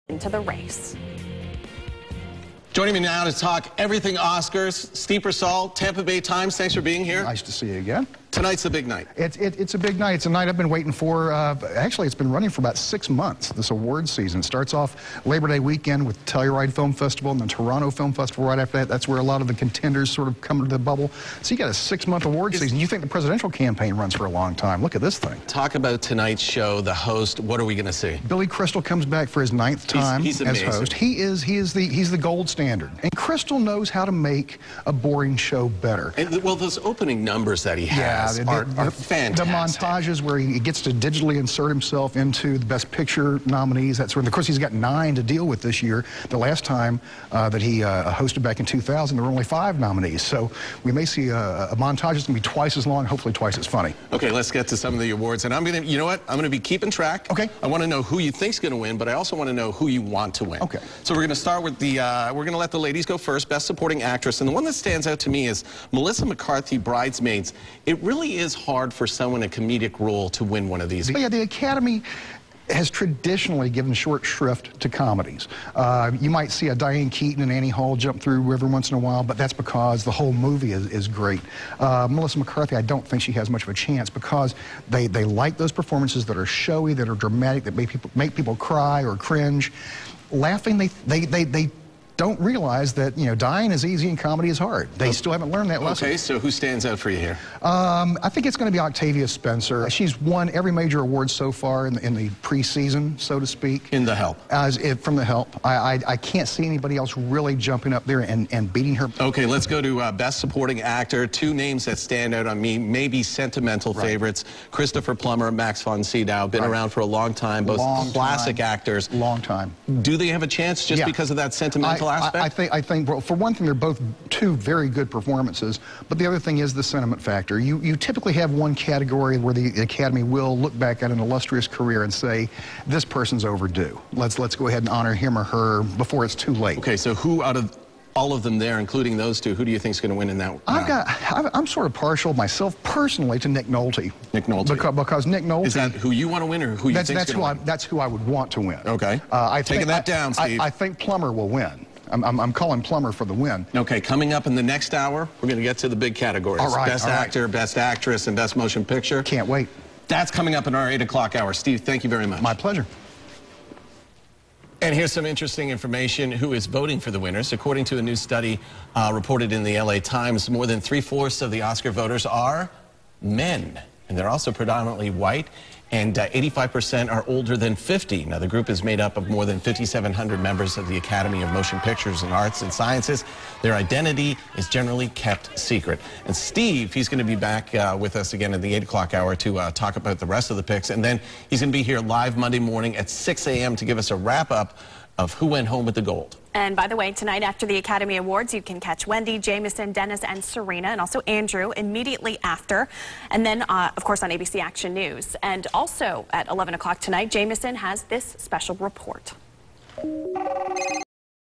into the race. Joining me now to talk everything Oscars, Steve Persall, Tampa Bay Times. Thanks for being here. Nice to see you again. Tonight's the big night. It's a big night. It's a night I've been waiting for. Actually, it's been running for about 6 months, this award season. It starts off Labor Day weekend with the Telluride Film Festival and the Toronto Film Festival right after that. That's where a lot of the contenders sort of come to the bubble. So you got a 6-month award season. You think the presidential campaign runs for a long time. Look at this thing. Talk about tonight's show, the host. What are we going to see? Billy Crystal comes back for his 9th time he's as host. He's the gold standard. And Crystal knows how to make a boring show better. And, well, those opening numbers that he has are fantastic. The montages where he gets to digitally insert himself into the Best Picture nominees. That's where, of course, he's got 9 to deal with this year. The last time that he hosted back in 2000, there were only 5 nominees. So we may see a montage that's going to be twice as long, hopefully twice as funny. Okay, let's get to some of the awards. And I'm going to, you know what? I'm going to be keeping track. Okay. I want to know who you think's going to win, but I also want to know who you want to win. Okay. So we're going to start with the, we're going to let the ladies go first, Best Supporting Actress. And the one that stands out to me is Melissa McCarthy, Bridesmaids. It really is hard for someone in a comedic role to win one of these. Yeah, the Academy has traditionally given short shrift to comedies. You might see a Diane Keaton and Annie Hall jump through every once in a while, but that's because the whole movie is great. Melissa McCarthy, I don't think she has much of a chance because they like those performances that are showy, that are dramatic, that make people cry or cringe. Laughing, they don't realize that, you know, dying is easy and comedy is hard. They still haven't learned that lesson. Okay, so who stands out for you here? I think it's going to be Octavia Spencer. She's won every major award so far in the preseason, so to speak. In The Help. From The Help. I can't see anybody else really jumping up there and beating her. Okay, let's go to Best Supporting Actor. 2 names that stand out on me, maybe sentimental favorites. Christopher Plummer, Max von Sydow, been around for a long time, both classic actors. Long time. Do they have a chance just because of that sentimental aspect? I think, well, for one thing, they're both 2 very good performances, but the other thing is the sentiment factor. You typically have one category where the Academy will look back at an illustrious career and say, this person's overdue. Let's go ahead and honor him or her before it's too late. Okay, so who out of all of them there, including those 2, who do you think is going to win in that? I'm sort of partial myself personally to Nick Nolte. Nick Nolte. Because Nick Nolte. Is that who you want to win or who you think is going to win? That's who I would want to win. Okay. Taking that down, Steve. I think Plummer will win. I'm calling Plummer for the win. Okay, coming up in the next hour, we're going to get to the big categories. All right, Best Actor, Best Actress, and Best Motion Picture. Can't wait. That's coming up in our 8 o'clock hour. Steve, thank you very much. My pleasure. And here's some interesting information who is voting for the winners. According to a new study reported in the LA Times, more than 3/4 of the Oscar voters are men. And they're also predominantly white, and 85% are older than 50. Now, the group is made up of more than 5,700 members of the Academy of Motion Pictures and Arts and Sciences. Their identity is generally kept secret. And Steve, he's going to be back with us again at the 8 o'clock hour to talk about the rest of the picks. And then he's going to be here live Monday morning at 6 a.m. to give us a wrap-up of who went home with the gold. And by the way, tonight after the Academy Awards, you can catch Wendy, Jameson, Dennis, and Serena, and also Andrew immediately after. And then, of course, on ABC Action News. And also at 11 o'clock tonight, Jameson has this special report.